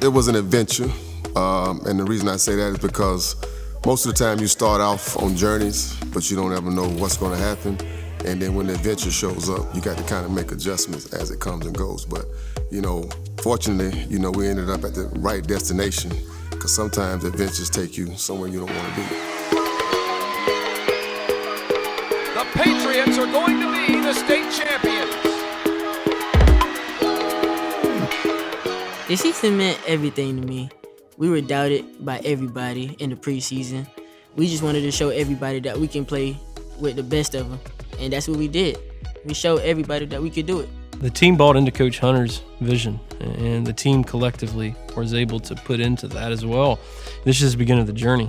it was an adventure, and the reason I say that is because most of the time you start off on journeys, but you don't ever know what's going to happen. And then when the adventure shows up, you got to kind of make adjustments as it comes and goes. But, fortunately, we ended up at the right destination, because sometimes adventures take you somewhere you don't want to be. The Patriots are going to be the state champions. The season meant everything to me. We were doubted by everybody in the preseason. We just wanted to show everybody that we can play with the best of them, and that's what we did. We showed everybody that we could do it. The team bought into Coach Hunter's vision, and the team collectively was able to put into that as well. This is the beginning of the journey.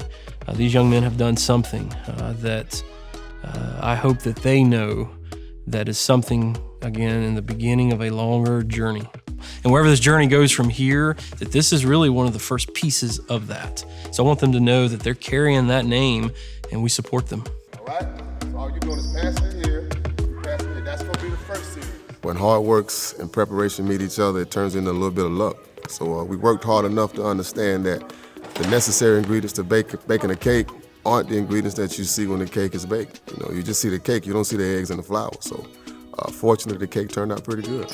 These young men have done something that I hope that they know that is something, again, in the beginning of a longer journey. And wherever this journey goes from here, that this is really one of the first pieces of that. So I want them to know that they're carrying that name, and we support them. All right? So all you're doing is passing it here, passing it. That's going to be the first series. When hard works and preparation meet each other, it turns into a little bit of luck. So we worked hard enough to understand that the necessary ingredients to baking a cake aren't the ingredients that you see when the cake is baked. You just see the cake, you don't see the eggs and the flour. So fortunately, the cake turned out pretty good.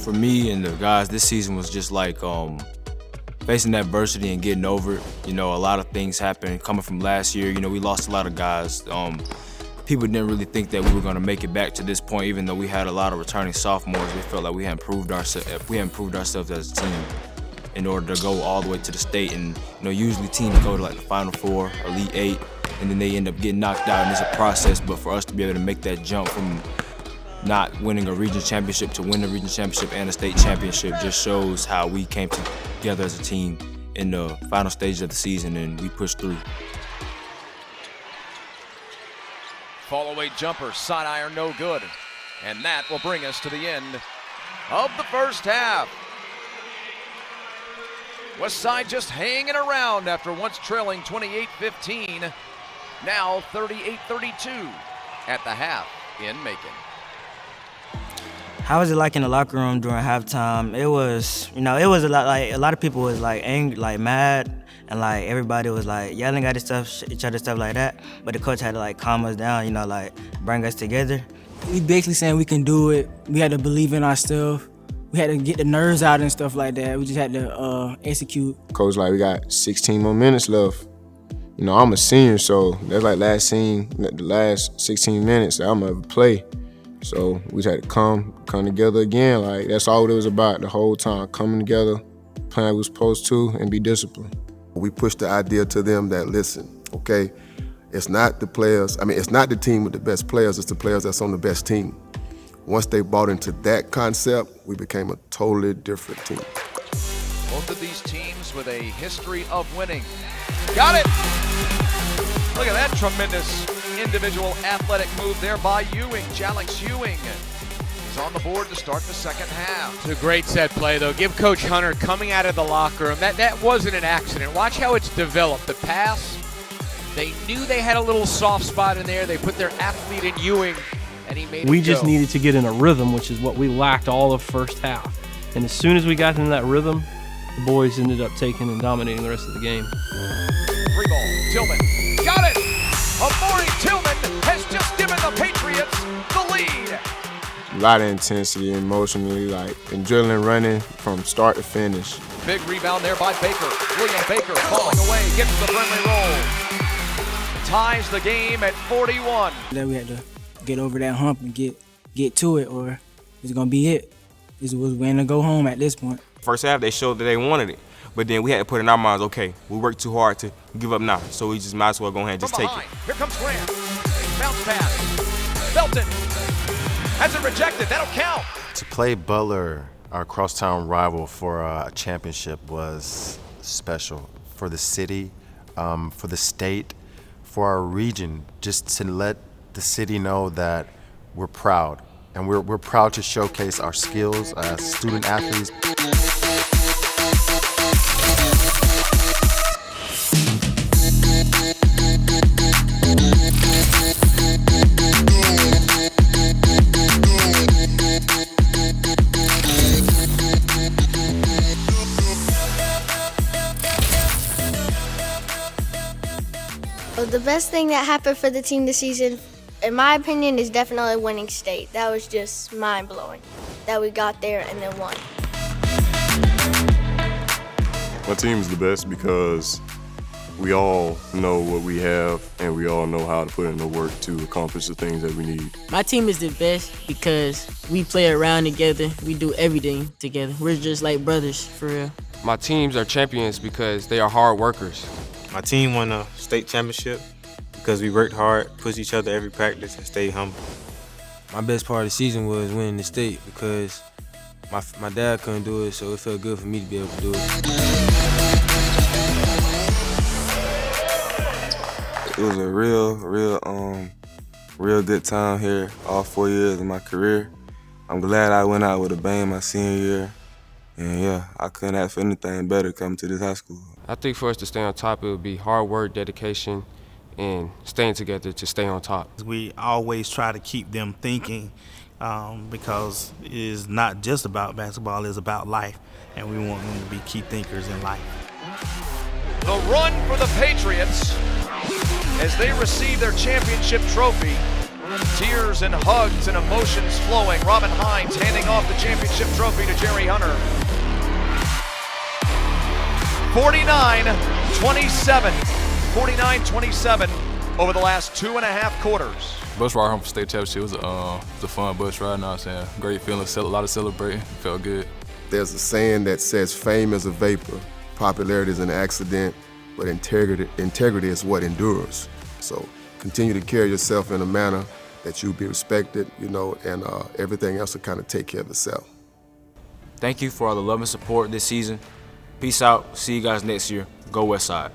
For me and the guys, this season was just like facing adversity and getting over it. A lot of things happened coming from last year. We lost a lot of guys. People didn't really think that we were going to make it back to this point, even though we had a lot of returning sophomores. We felt like we hadn't proved ourselves as a team in order to go all the way to the state. And usually teams go to like the Final Four, Elite Eight, and then they end up getting knocked out, and it's a process. But for us to be able to make that jump from not winning a region championship to win the region championship and a state championship just shows how we came together as a team in the final stage of the season, and we pushed through. Fall-away jumper, side iron, no good. And that will bring us to the end of the first half. Westside just hanging around after once trailing 28-15, now 38-32 at the half in Macon. How was it like in the locker room during halftime? It was, it was a lot of people was like angry, like mad, and like everybody was like yelling at each other, stuff like that. But the coach had to like calm us down, like bring us together. We basically saying we can do it. We had to believe in ourselves. We had to get the nerves out and stuff like that. We just had to execute. Coach, we got 16 more minutes left. I'm a senior, so that's like the last 16 minutes that I'm gonna play. So we just had to come together again. That's all it was about the whole time, coming together, playing like we were supposed to, and be disciplined. We pushed the idea to them that, listen, okay, it's not the players, it's not the team with the best players, it's the players that's on the best team. Once they bought into that concept, we became a totally different team. Both of these teams with a history of winning. Got it! Look at that tremendous individual athletic move there by Ewing. Alex Ewing is on the board to start the second half. It's a great set play, though. Give Coach Hunter coming out of the locker room. That wasn't an accident. Watch how it's developed. The pass, they knew they had a little soft spot in there. They put their athlete in Ewing, and he made it We just go. needed to get in a rhythm, which is what we lacked all of first half. And as soon as we got into that rhythm, the boys ended up taking and dominating the rest of the game. Free ball, Tillman, got it! Amari Tillman has just given the Patriots the lead. A lot of intensity emotionally, adrenaline running from start to finish. Big rebound there by Baker. William Baker falling away, gets the friendly roll. Ties the game at 41. Then we had to get over that hump and get to it, or it's gonna be it. This was going to go home at this point. First half, they showed that they wanted it. But then we had to put in our minds, okay, we worked too hard to give up now. So we just might as well go ahead and just take it. Here comes Graham. Bounce pass. Belton has it rejected. That'll count. To play Butler, our crosstown rival, for a championship was special for the city, for the state, for our region, just to let the city know that we're proud. And we're proud to showcase our skills as student athletes. The best thing that happened for the team this season, in my opinion, is definitely winning state. That was just mind-blowing that we got there and then won. My team is the best because we all know what we have and we all know how to put in the work to accomplish the things that we need. My team is the best because we play around together. We do everything together. We're just like brothers, for real. My teams are champions because they are hard workers. My team won a state championship because we worked hard, pushed each other every practice, and stayed humble. My best part of the season was winning the state because my dad couldn't do it, so it felt good for me to be able to do it. It was a real good time here, all 4 years of my career. I'm glad I went out with a bang my senior year. And yeah, I couldn't ask for anything better coming to this high school. I think for us to stay on top, it would be hard work, dedication, and staying together to stay on top. We always try to keep them thinking because it is not just about basketball, it's about life. And we want them to be key thinkers in life. The run for the Patriots as they receive their championship trophy. Tears and hugs and emotions flowing. Robin Hines handing off the championship trophy to Jerry Hunter. 49-27. 49-27 over the last 2.5 quarters. Bus ride home for state championship was a fun bus ride, you know what I'm saying? Great feeling, a lot of celebrating, felt good. There's a saying that says fame is a vapor, popularity is an accident, but integrity is what endures. So continue to carry yourself in a manner that you'll be respected, and everything else will kind of take care of itself. Thank you for all the love and support this season. Peace out. See you guys next year. Go Westside.